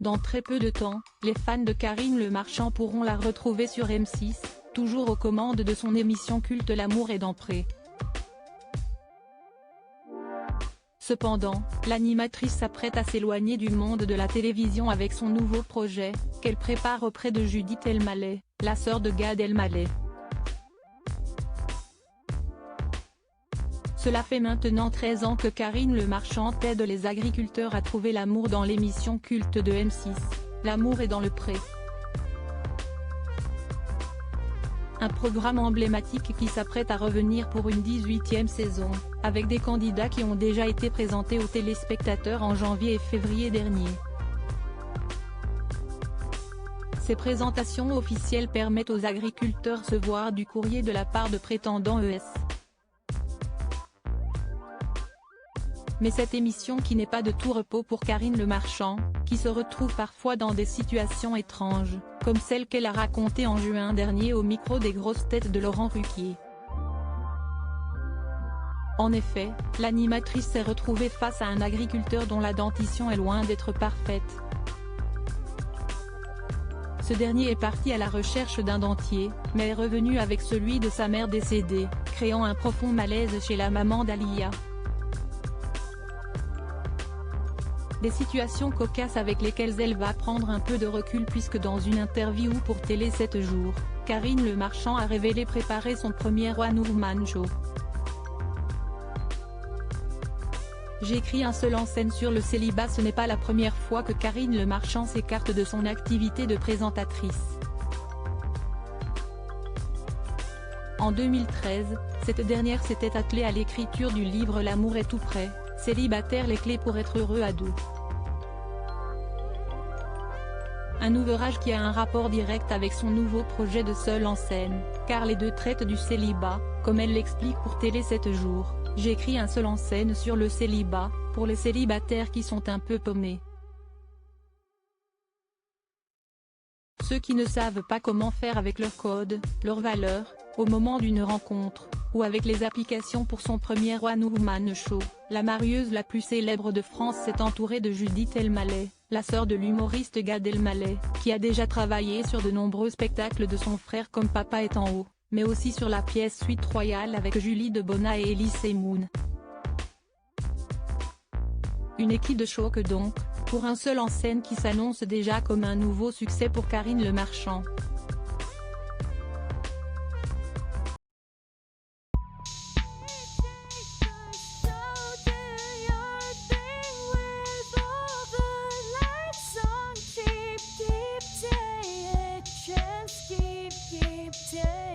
Dans très peu de temps, les fans de Karine Le Marchand pourront la retrouver sur M6, toujours aux commandes de son émission culte L'amour est dans Pré. Cependant, l'animatrice s'apprête à s'éloigner du monde de la télévision avec son nouveau projet, qu'elle prépare auprès de Judith Elmaleh, la sœur de Gad Elmaleh. Cela fait maintenant 13 ans que Karine Le Marchand aide les agriculteurs à trouver l'amour dans l'émission culte de M6, L'amour est dans le pré. Un programme emblématique qui s'apprête à revenir pour une 18e saison, avec des candidats qui ont déjà été présentés aux téléspectateurs en janvier et février dernier. Ces présentations officielles permettent aux agriculteurs de recevoir du courrier de la part de prétendants ES. Mais cette émission qui n'est pas de tout repos pour Karine Le Marchand, qui se retrouve parfois dans des situations étranges, comme celle qu'elle a racontée en juin dernier au micro des grosses têtes de Laurent Ruquier. En effet, l'animatrice s'est retrouvée face à un agriculteur dont la dentition est loin d'être parfaite. Ce dernier est parti à la recherche d'un dentier, mais est revenu avec celui de sa mère décédée, créant un profond malaise chez la maman d'Alia. Des situations cocasses avec lesquelles elle va prendre un peu de recul puisque dans une interview pour Télé 7 jours, Karine Le Marchand a révélé préparer son premier One Woman Show. J'écris un seul en scène sur le célibat. Ce n'est pas la première fois que Karine Le Marchand s'écarte de son activité de présentatrice. En 2013, cette dernière s'était attelée à l'écriture du livre L'amour est tout près, célibataire, les clés pour être heureux à deux. Un ouvrage qui a un rapport direct avec son nouveau projet de seul en scène, car les deux traitent du célibat, comme elle l'explique pour Télé 7 jours. J'écris un seul en scène sur le célibat, pour les célibataires qui sont un peu paumés. Ceux qui ne savent pas comment faire avec leurs codes, leurs valeurs, au moment d'une rencontre, ou avec les applications. Pour son premier One Woman Show, la marieuse la plus célèbre de France s'est entourée de Judith Elmaleh, la sœur de l'humoriste Gad Elmaleh, qui a déjà travaillé sur de nombreux spectacles de son frère comme Papa est en haut, mais aussi sur la pièce Suite Royale avec Julie Debona et Elie Seimoun. Une équipe de choc donc, pour un seul en scène qui s'annonce déjà comme un nouveau succès pour Karine Le Marchand. Keep